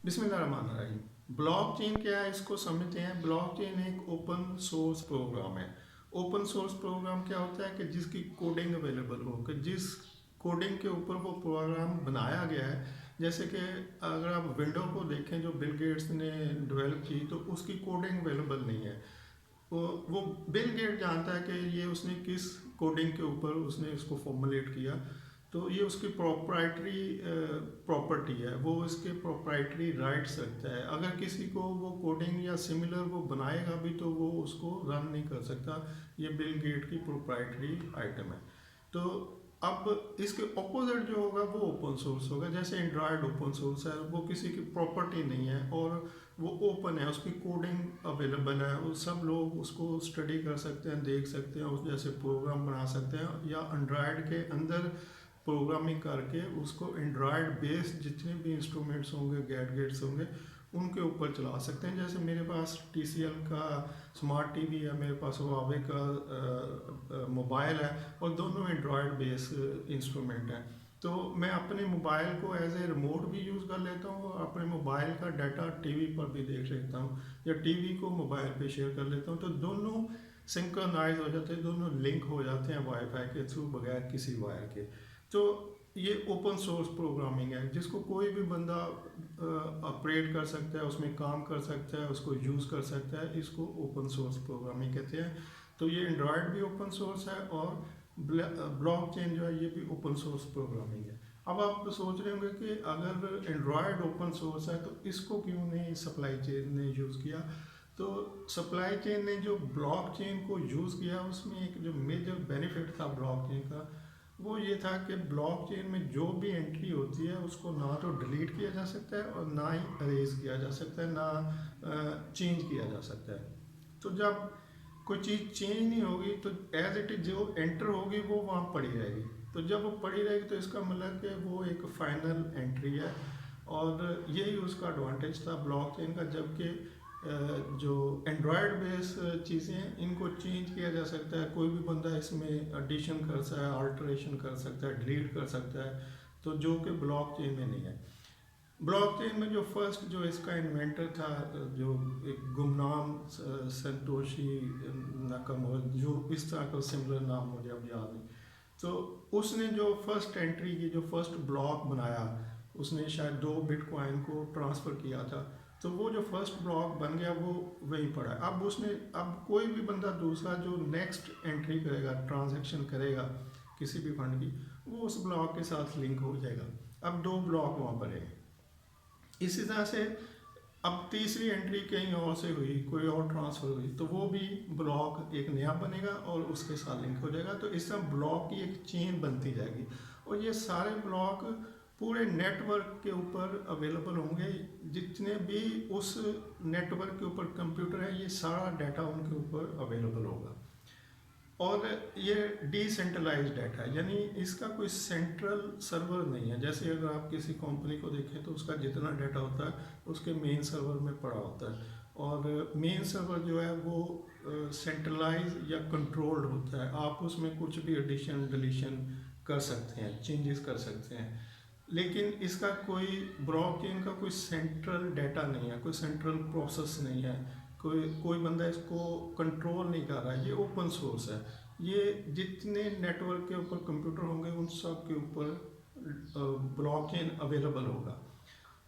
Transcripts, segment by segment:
बिस्मिल्लाहिर्रहमानिर्रहीम। ब्लॉकचेन क्या है, इसको समझते हैं। ब्लॉकचेन एक ओपन सोर्स प्रोग्राम है। ओपन सोर्स प्रोग्राम क्या होता है कि जिसकी कोडिंग अवेलेबल हो, कि जिस कोडिंग के ऊपर वो प्रोग्राम बनाया गया है। जैसे कि अगर आप विंडो को देखें जो बिल गेट्स ने डेवलप की, तो उसकी कोडिंग अवेलेबल नहीं है। वो बिल गेट जानता है कि ये उसने किस कोडिंग के ऊपर उसने इसको फॉर्मुलेट किया, तो ये उसकी प्रोप्राइटरी प्रॉपर्टी है, वो इसके प्रोप्राइटरी राइट्स रखता है। अगर किसी को वो कोडिंग या सिमिलर वो बनाएगा भी तो वो उसको रन नहीं कर सकता। ये बिल गेट की प्रोप्राइटरी आइटम है। तो अब इसके ऑपोजिट जो होगा वो ओपन सोर्स होगा। जैसे एंड्रॉयड ओपन सोर्स है, वो किसी की प्रॉपर्टी नहीं है और वो ओपन है, उसकी कोडिंग अवेलेबल है, वो सब लोग उसको स्टडी कर सकते हैं, देख सकते हैं, उस जैसे प्रोग्राम बना सकते हैं या एंड्रॉयड के अंदर प्रोग्रामिंग करके उसको एंड्रॉयड बेस्ड जितने भी इंस्ट्रूमेंट्स होंगे, गैजेट्स होंगे, उनके ऊपर चला सकते हैं। जैसे मेरे पास TCL का स्मार्ट टीवी है, मेरे पास Huawei का मोबाइल है और दोनों एंड्रॉयड बेस्ड इंस्ट्रूमेंट हैं। तो मैं अपने मोबाइल को एज ए रिमोट भी यूज़ कर लेता हूँ और अपने मोबाइल का डाटा टीवी पर भी देख लेता हूँ या टीवी को मोबाइल पे शेयर कर लेता हूँ। तो दोनों सिंक्रोनाइज हो जाते हैं, दोनों लिंक हो जाते हैं वाईफाई के थ्रू बगैर किसी वायर के। तो ये ओपन सोर्स प्रोग्रामिंग है जिसको कोई भी बंदा ऑपरेट कर सकता है, उसमें काम कर सकता है, उसको यूज़ कर सकता है। इसको ओपन सोर्स प्रोग्रामिंग कहते हैं। तो ये एंड्रॉयड भी ओपन सोर्स है और ब्लॉकचेन जो है ये भी ओपन सोर्स प्रोग्रामिंग है। अब आप सोच रहे होंगे कि अगर एंड्रॉयड ओपन सोर्स है तो इसको क्यों नहीं सप्लाई चेन ने यूज़ किया। तो सप्लाई चेन ने जो ब्लॉकचेन को यूज़ किया उसमें एक जो मेजर बेनिफिट था ब्लॉकचेन का, वो ये था कि ब्लॉकचेन में जो भी एंट्री होती है उसको ना तो डिलीट किया जा सकता है और ना ही अरेज किया जा सकता है, ना चेंज किया जा सकता है। तो जब कोई चीज़ चेंज नहीं होगी तो एज इट इज जो एंटर होगी वो वहाँ पड़ी रहेगी। तो जब वो पड़ी रहेगी तो इसका मतलब कि वो एक फाइनल एंट्री है और यही उसका एडवांटेज था ब्लॉकचेन का। जबकि जो एंड्रॉयड बेस चीज़ें हैं इनको चेंज किया जा सकता है, कोई भी बंदा इसमें एडिशन कर सकता है, अल्टरेशन कर सकता है, डिलीट कर सकता है, तो जो कि ब्लॉकचेन में नहीं है। ब्लॉकचेन में जो फर्स्ट जो इसका इन्वेंटर था, जो एक गुमनाम संतोषी नाकामोटो, जो इस तरह का सिमिलर नाम मुझे अब याद नहीं, तो उसने जो फर्स्ट एंट्री की, जो फर्स्ट ब्लॉक बनाया, उसने शायद 2 बिटकॉइन को ट्रांसफ़र किया था। तो वो जो फर्स्ट ब्लॉक बन गया वो वहीं पड़ा। अब कोई भी बंदा दूसरा जो नेक्स्ट एंट्री करेगा, ट्रांजैक्शन करेगा किसी भी फंड की, वो उस ब्लॉक के साथ लिंक हो जाएगा। अब 2 ब्लॉक वहाँ पर है। इसी तरह से अब तीसरी एंट्री कहीं और से हुई, कोई और ट्रांसफ़र हुई, तो वो भी ब्लॉक एक नया बनेगा और उसके साथ लिंक हो जाएगा। तो इस तरह ब्लॉक की एक चेन बनती जाएगी और ये सारे ब्लॉक पूरे नेटवर्क के ऊपर अवेलेबल होंगे। जितने भी उस नेटवर्क के ऊपर कंप्यूटर है, ये सारा डाटा उनके ऊपर अवेलेबल होगा और ये डिसेंट्रलाइज्ड डाटा है, यानी इसका कोई सेंट्रल सर्वर नहीं है। जैसे अगर आप किसी कंपनी को देखें तो उसका जितना डाटा होता है उसके मेन सर्वर में पड़ा होता है और मेन सर्वर जो है वो सेंट्रलाइज या कंट्रोल्ड होता है। आप उसमें कुछ भी एडिशन डिलीशन कर सकते हैं, चेंजेस कर सकते हैं, लेकिन इसका कोई ब्लॉकचेन का कोई सेंट्रल डाटा नहीं है, कोई सेंट्रल प्रोसेस नहीं है, कोई बंदा इसको कंट्रोल नहीं कर रहा है। ये ओपन सोर्स है। ये जितने नेटवर्क के ऊपर कंप्यूटर होंगे उन सब के ऊपर ब्लॉकचेन अवेलेबल होगा।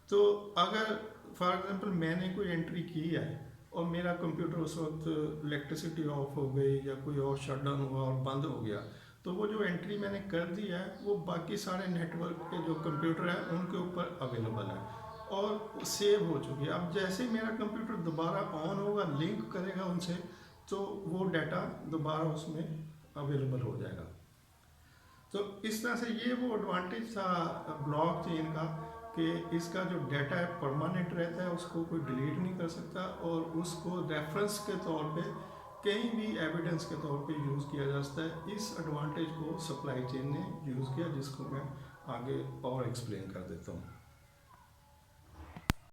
तो अगर फॉर एग्जांपल मैंने कोई एंट्री की है और मेरा कंप्यूटर उस वक्त इलेक्ट्रिसिटी ऑफ हो गई या कोई और शटडाउन हुआ और बंद हो गया, तो वो जो एंट्री मैंने कर दी है वो बाकी सारे नेटवर्क के जो कंप्यूटर है उनके ऊपर अवेलेबल है और सेव हो चुकी है। अब जैसे ही मेरा कंप्यूटर दोबारा ऑन होगा, लिंक करेगा उनसे, तो वो डाटा दोबारा उसमें अवेलेबल हो जाएगा। तो इस तरह से ये वो एडवांटेज था ब्लॉकचेन का कि इसका जो डाटा है परमानेंट रहता है, उसको कोई डिलीट नहीं कर सकता और उसको रेफरेंस के तौर पे कहीं भी एविडेंस के तौर पे यूज़ किया जा सकता है। इस एडवांटेज को सप्लाई चेन ने यूज़ किया, जिसको मैं आगे और एक्सप्लेन कर देता हूँ।